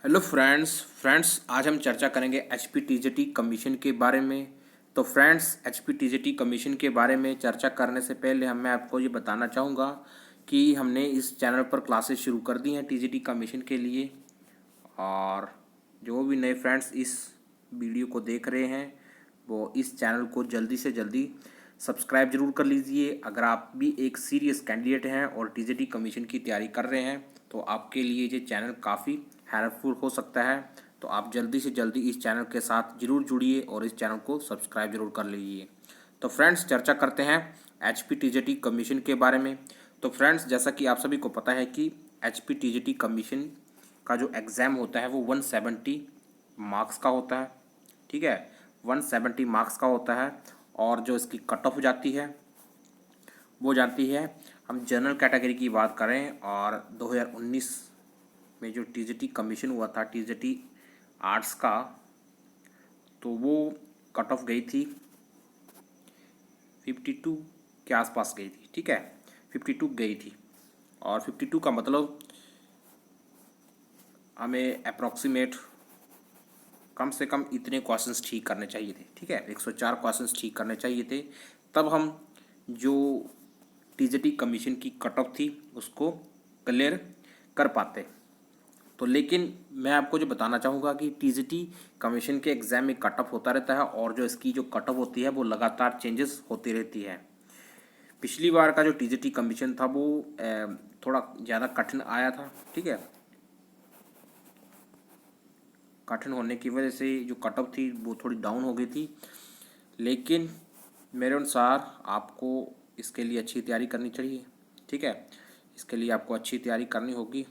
Hello friends आज हम चर्चा करेंगे एचपीटीजीटी कमीशन के बारे में। तो फ्रेंड्स, एचपीटीजीटी कमीशन के बारे में चर्चा करने से पहले मैं आपको ये बताना चाहूँगा कि हमने इस चैनल पर क्लासेस शुरू कर दी हैं टीजीटी कमीशन के लिए। और जो भी नए फ्रेंड्स इस वीडियो को देख रहे हैं वो इस चैनल को जल्दी से जल्दी सब्सक्राइब जरूर कर लीजिए। अगर आप भी एक सीरियस कैंडिडेट हैं और टीजीटी कमीशन की तैयारी कर रहे हैं तो आपके लिए ये चैनल काफ़ी हेल्पफुल हो सकता है। तो आप जल्दी से जल्दी इस चैनल के साथ जरूर जुड़िए और इस चैनल को सब्सक्राइब जरूर कर लीजिए। तो फ्रेंड्स, चर्चा करते हैं एचपीटीजीटी कमीशन के बारे में। तो फ्रेंड्स, जैसा कि आप सभी को पता है कि एचपीटीजीटी कमीशन का जो एग्ज़ाम होता है वो 170 मार्क्स का होता है। ठीक है, 170 मार्क्स का होता है। और जो इसकी कट ऑफ जाती है वो जाती है, हम जनरल कैटेगरी की बात करें और 2019 में जो टीजीटी कमीशन हुआ था टीजीटी आर्ट्स का, तो वो कट ऑफ गई थी 52 के आसपास गई थी। ठीक है, 52 गई थी। और 52 का मतलब हमें अप्रॉक्सीमेट कम से कम इतने क्वेश्चंस ठीक करने चाहिए थे। ठीक है, 104 क्वेश्चंस ठीक करने चाहिए थे, तब हम जो टीजीटी कमीशन की कट ऑफ थी उसको क्लियर कर पाते। तो लेकिन मैं आपको जो बताना चाहूँगा कि टीजीटी कमीशन के एग्ज़ाम में कट ऑफ होता रहता है और जो इसकी जो कट ऑफ होती है वो लगातार चेंजेस होती रहती है। पिछली बार का जो टीजीटी कमीशन था वो थोड़ा ज़्यादा कठिन आया था। ठीक है, कठिन होने की वजह से जो कट ऑफ थी वो थोड़ी डाउन हो गई थी। लेकिन मेरे अनुसार आपको इसके लिए अच्छी तैयारी करनी चाहिए। ठीक है, इसके लिए आपको अच्छी तैयारी करनी होगी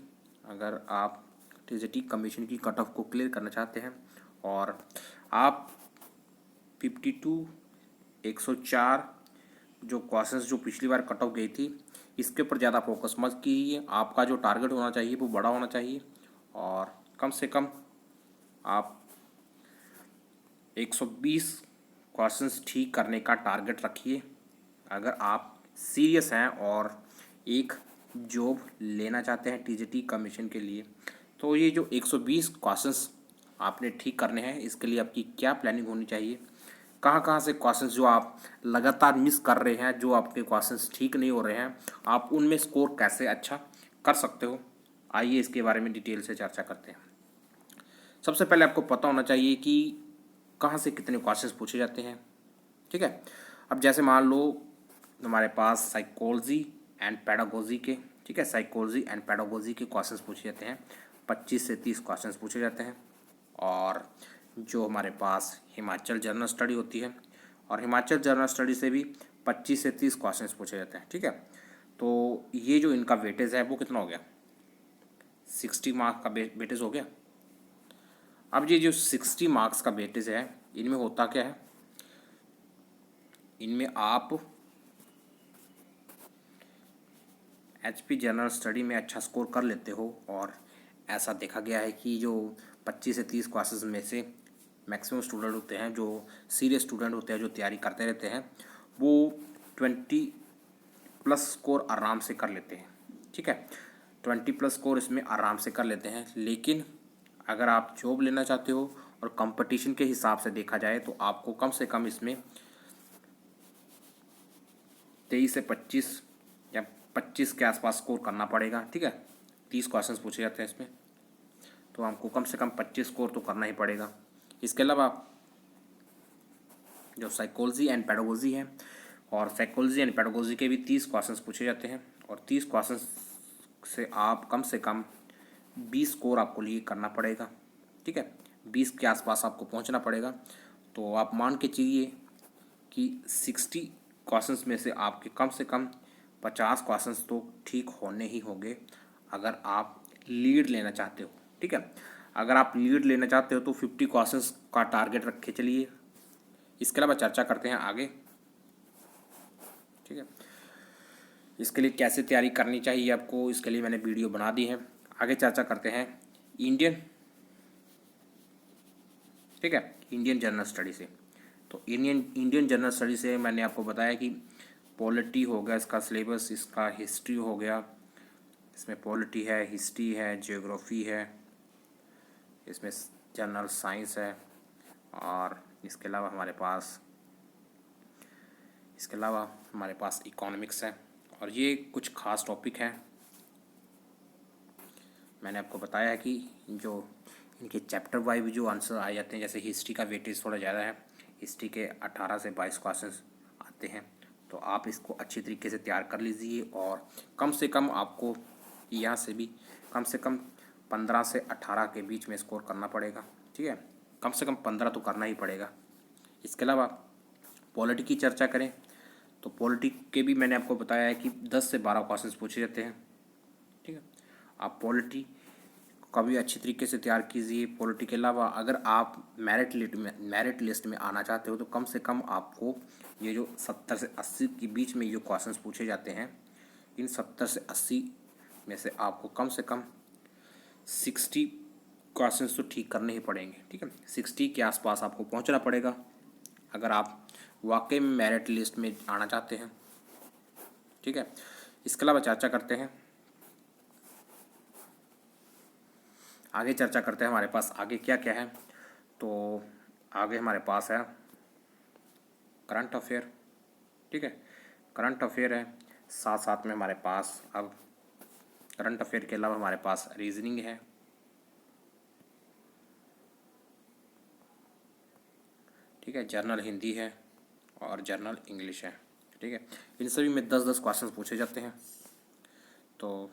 अगर आप टीजीटी कमीशन की कट ऑफ को क्लियर करना चाहते हैं। और आप 52 104 जो क्वेश्चंस जो पिछली बार कट ऑफ गई थी इसके ऊपर ज़्यादा फोकस मत कीजिए। आपका जो टारगेट होना चाहिए वो बड़ा होना चाहिए और कम से कम आप 120 क्वेश्चंस ठीक करने का टारगेट रखिए। अगर आप सीरियस हैं और एक जॉब लेना चाहते हैं टीजीटी कमीशन के लिए, तो ये जो 120 क्वेश्चंस आपने ठीक करने हैं इसके लिए आपकी क्या प्लानिंग होनी चाहिए, कहाँ कहाँ से क्वेश्चंस जो आप लगातार मिस कर रहे हैं, जो आपके क्वेश्चंस ठीक नहीं हो रहे हैं, आप उनमें स्कोर कैसे अच्छा कर सकते हो। आइए इसके बारे में डिटेल से चर्चा करते हैं। सबसे पहले आपको पता होना चाहिए कि कहाँ से कितने क्वेश्चंस पूछे जाते हैं। ठीक है, अब जैसे मान लो हमारे पास साइकोलॉजी एंड पैडागोजी के, ठीक है, साइकोलॉजी एंड पैडागोजी के क्वेश्चंस पूछे जाते हैं। 25 से 30 क्वेश्चंस पूछे जाते हैं। और जो हमारे पास हिमाचल जनरल स्टडी होती है और हिमाचल जनरल स्टडी से भी 25 से 30 क्वेश्चंस पूछे जाते हैं। ठीक है, तो ये जो इनका वेटेज है वो कितना हो गया, 60 मार्क्स का वेटेज हो गया। अब ये जो 60 मार्क्स का वेटेज है इनमें होता क्या है, इनमें आप एचपी जनरल स्टडी में अच्छा स्कोर कर लेते हो और ऐसा देखा गया है कि जो 25 से 30 क्लासेस में से मैक्सिमम स्टूडेंट होते हैं, जो सीरियस स्टूडेंट होते हैं, जो तैयारी करते रहते हैं, वो 20+ स्कोर आराम से कर लेते हैं। ठीक है, 20+ स्कोर इसमें आराम से कर लेते हैं। लेकिन अगर आप जॉब लेना चाहते हो और कंपटीशन के हिसाब से देखा जाए तो आपको कम से कम इसमें 23 से 25 या 25 के आसपास स्कोर करना पड़ेगा। ठीक है, 30 क्वेश्चंस पूछे जाते हैं इसमें, तो हमको कम से कम 25 स्कोर तो करना ही पड़ेगा। इसके अलावा जो साइकोलॉजी एंड पैडागोजी है, और साइकोलॉजी एंड पैडागोजी के भी 30 क्वेश्चंस पूछे जाते हैं और 30 क्वेश्चंस से आप कम से कम 20 स्कोर आपको लिए करना पड़ेगा। ठीक है, 20 के आसपास आपको पहुंचना पड़ेगा। तो आप मान के चलिए कि 60 क्वेश्चंस में से आपके कम से कम 50 क्वेश्चंस तो ठीक होने ही होंगे अगर आप लीड लेना चाहते हो। ठीक है, अगर आप लीड लेना चाहते हो तो 50 क्वेश्चंस का टारगेट रख के चलिए। इसके अलावा चर्चा करते हैं आगे। ठीक है, इसके लिए कैसे तैयारी करनी चाहिए आपको, इसके लिए मैंने वीडियो बना दी है। आगे चर्चा करते हैं इंडियन, ठीक है, इंडियन जनरल स्टडी से। तो इंडियन जनरल स्टडी से मैंने आपको बताया कि पॉलिटी हो गया इसका सिलेबस, इसका हिस्ट्री हो गया, इसमें पॉलिटी है, हिस्ट्री है, जियोग्राफी है, इसमें जनरल साइंस है, और इसके अलावा हमारे पास इकोनॉमिक्स है। और ये कुछ ख़ास टॉपिक हैं। मैंने आपको बताया है कि जो इनके चैप्टर वाइज जो आंसर आ जाते हैं, जैसे हिस्ट्री का वेटेज थोड़ा ज़्यादा है, हिस्ट्री के 18 से 22 क्वेश्चंस आते हैं, तो आप इसको अच्छी तरीके से तैयार कर लीजिए। और कम से कम आपको यहाँ से कम 15 से 18 के बीच में स्कोर करना पड़ेगा, ठीक है। कम से कम 15 तो करना ही पड़ेगा। इसके अलावा पॉलिटी की चर्चा करें तो पॉलिटी के भी मैंने आपको बताया है कि 10 से 12 क्वेश्चंस पूछे जाते हैं, ठीक है। आप पॉलिटी का भी अच्छी तरीके से तैयार कीजिए। पॉलिटी के अलावा अगर आप मेरिट लिस्ट में आना चाहते हो तो कम से कम आपको ये जो 70 से 80 के बीच में जो क्वेश्चंस पूछे जाते हैं, इन 70 से 80 में से आपको कम से कम 60 क्वेश्चंस तो ठीक करने ही पड़ेंगे, ठीक है। 60 के आसपास आपको पहुंचना पड़ेगा अगर आप वाकई में मेरिट लिस्ट में आना चाहते हैं, ठीक है। इसके अलावा चर्चा करते हैं हमारे पास आगे क्या क्या है। तो आगे हमारे पास है करंट अफेयर, ठीक है। करंट अफेयर है, साथ साथ में हमारे पास अब करंट अफेयर के अलावा हमारे पास रीजनिंग है, ठीक है। जर्नल हिंदी है और जर्नल इंग्लिश है, ठीक है। इन सभी में 10-10 क्वेश्चन पूछे जाते हैं। तो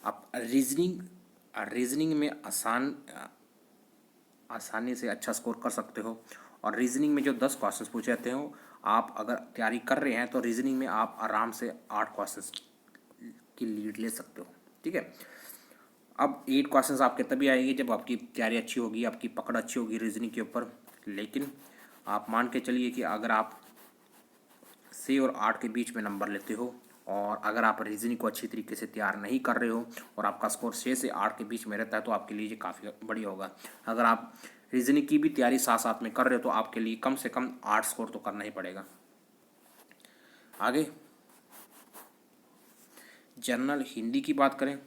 आप रीजनिंग में आसानी से अच्छा स्कोर कर सकते हो। और रीजनिंग में जो 10 क्वेश्चंस पूछे जाते हो, आप अगर तैयारी कर रहे हैं तो रीजनिंग में आप आराम से 8 क्वेश्चंस की लीड ले सकते हो, ठीक है। अब 8 क्वेश्चंस आपके तभी आएंगे जब आपकी तैयारी अच्छी होगी, आपकी पकड़ अच्छी होगी रीजनिंग के ऊपर। लेकिन आप मान के चलिए कि अगर आप 6 और 8 के बीच में नंबर लेते हो, और अगर आप रीजनिंग को अच्छी तरीके से तैयार नहीं कर रहे हो और आपका स्कोर 6 से 8 के बीच में रहता है, तो आपके लिए ये काफ़ी बढ़िया होगा। अगर आप रीजनिंग की भी तैयारी साथ साथ में कर रहे हो तो आपके लिए कम से कम 8 स्कोर तो करना ही पड़ेगा। आगे जनरल हिंदी की बात करें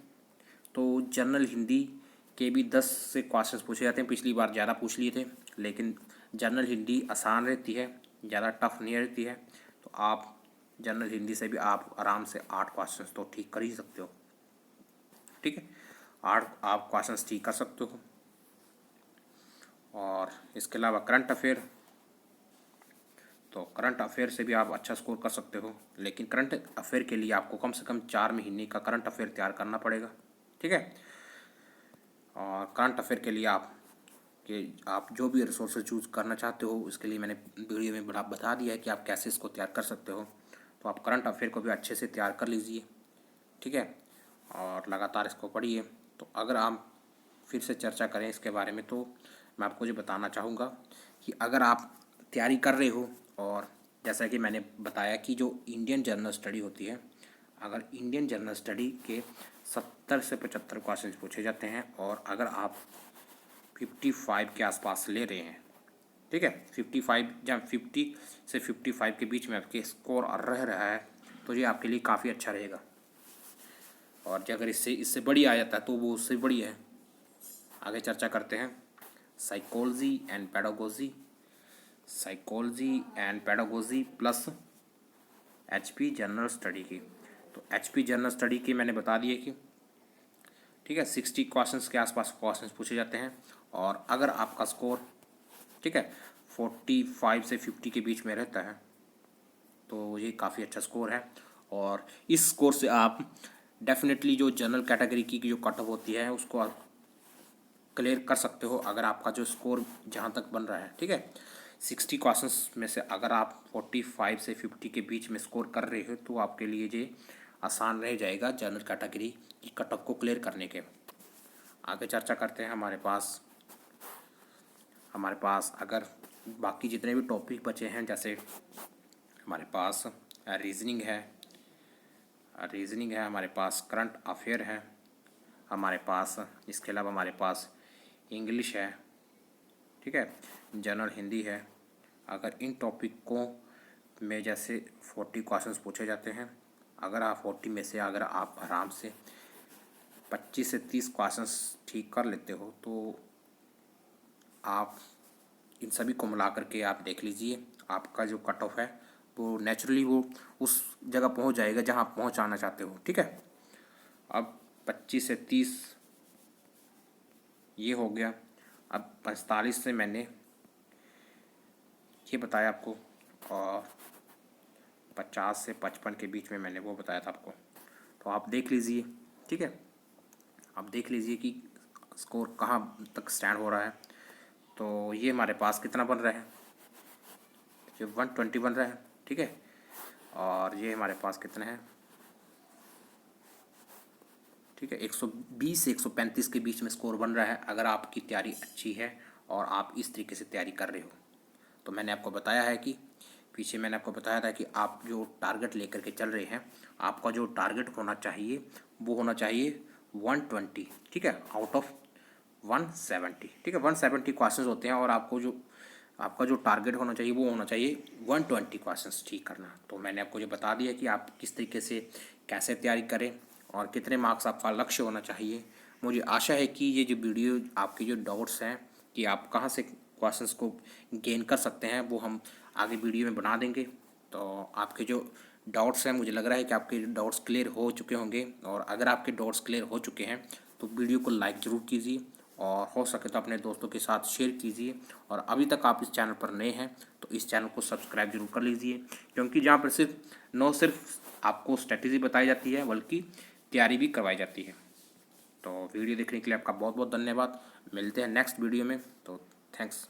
तो जनरल हिंदी के भी 10 से क्वेश्चंस पूछे जाते हैं। पिछली बार ज़्यादा पूछ लिए थे, लेकिन जनरल हिंदी आसान रहती है, ज़्यादा टफ नहीं रहती है। तो आप जनरल हिंदी से भी आप आराम से 8 क्वेश्चंस तो ठीक कर ही सकते हो, ठीक है। 8 आप क्वेश्चंस ठीक कर सकते हो। और इसके अलावा करंट अफेयर, तो करंट अफेयर से भी आप अच्छा स्कोर कर सकते हो, लेकिन करंट अफेयर के लिए आपको कम से कम 4 महीने का करंट अफेयर तैयार करना पड़ेगा, ठीक है। और करंट अफेयर के लिए आप जो भी रिसोर्सेज चूज़ करना चाहते हो, उसके लिए मैंने वीडियो में बता दिया है कि आप कैसे इसको तैयार कर सकते हो। तो आप करंट अफेयर को भी अच्छे से तैयार कर लीजिए, ठीक है, और लगातार इसको पढ़िए। तो अगर आप फिर से चर्चा करें इसके बारे में, तो मैं आपको ये बताना चाहूँगा कि अगर आप तैयारी कर रहे हो, और जैसा कि मैंने बताया कि जो इंडियन जनरल स्टडी होती है, अगर इंडियन जनरल स्टडी के 70 से 75 क्वेश्चन पूछे जाते हैं, और अगर आप 55 के आसपास ले रहे हैं, ठीक है, 55 जब 50 से 55 के बीच में आपके स्कोर रह रहा है, तो ये आपके लिए काफ़ी अच्छा रहेगा। और अगर इससे बड़ी आ जाता है तो वो उससे बड़ी है। आगे चर्चा करते हैं psychology and pedagogy plus HP general study की। तो एचपी जनरल स्टडी की मैंने बता दिए कि, ठीक है, 60 क्वेश्चंस के आसपास क्वेश्चंस पूछे जाते हैं। और अगर आपका स्कोर, ठीक है, 45 से 50 के बीच में रहता है, तो ये काफ़ी अच्छा स्कोर है। और इस स्कोर से आप डेफिनेटली जो जनरल कैटेगरी की जो कट ऑफ होती है उसको आप क्लियर कर सकते हो, अगर आपका जो स्कोर जहाँ तक बन रहा है, ठीक है। 60 क्वेश्चंस में से अगर आप 45 से 50 के बीच में स्कोर कर रहे हो, तो आपके लिए ये आसान रह जाएगा जनरल कैटेगरी की कट ऑफ को क्लियर करने के। आगे चर्चा करते हैं हमारे पास अगर बाकी जितने भी टॉपिक बचे हैं, जैसे हमारे पास रीजनिंग है, हमारे पास करंट अफेयर है, हमारे पास इसके अलावा हमारे पास इंग्लिश है, ठीक है, जनरल हिंदी है। अगर इन टॉपिकों में जैसे 40 क्वेश्चंस पूछे जाते हैं, अगर आप 40 में से अगर आप आराम से 25 से 30 क्वेश्चंस ठीक कर लेते हो तो आप इन सभी को मिला करके आप देख लीजिए, आपका जो कट ऑफ है वो नेचुरली वो उस जगह पहुंच जाएगा जहां आप पहुंचाना चाहते हो। ठीक है, अब 25 से 30 ये हो गया। अब 45 से मैंने ये बताया आपको, और 50 से 55 के बीच में मैंने वो बताया था आपको। तो आप देख लीजिए। ठीक है, आप देख लीजिए कि स्कोर कहाँ तक स्टैंड हो रहा है। तो ये हमारे पास कितना बन रहा है, ये 120 बन रहा है। ठीक है, और ये हमारे पास कितना है, ठीक है, 120 से 135 के बीच में स्कोर बन रहा है अगर आपकी तैयारी अच्छी है और आप इस तरीके से तैयारी कर रहे हो। तो मैंने आपको बताया है कि पीछे मैंने आपको बताया था कि आप जो टारगेट लेकर के चल रहे हैं, आपका जो टारगेट होना चाहिए वो होना चाहिए 120। ठीक है, आउट ऑफ 170। ठीक है, 170 क्वेश्चंस होते हैं और आपका जो टारगेट होना चाहिए वो होना चाहिए 120 क्वेश्चंस ठीक करना। तो मैंने आपको जो बता दिया कि आप किस तरीके से कैसे तैयारी करें और कितने मार्क्स आपका लक्ष्य होना चाहिए। मुझे आशा है कि ये जो वीडियो आपके जो डाउट्स हैं कि आप कहाँ से क्वेश्चंस को गेन कर सकते हैं वो हम आगे वीडियो में बना देंगे। तो आपके जो डाउट्स हैं, मुझे लग रहा है कि आपके डाउट्स क्लियर हो चुके होंगे, और अगर आपके डाउट्स क्लियर हो चुके हैं तो वीडियो को लाइक ज़रूर कीजिए और हो सके तो अपने दोस्तों के साथ शेयर कीजिए। और अभी तक आप इस चैनल पर नए हैं तो इस चैनल को सब्सक्राइब जरूर कर लीजिए, क्योंकि जहाँ पर सिर्फ आपको स्ट्रेटेजी बताई जाती है बल्कि तैयारी भी करवाई जाती है। तो वीडियो देखने के लिए आपका बहुत बहुत धन्यवाद। मिलते हैं नेक्स्ट वीडियो में। तो थैंक्स।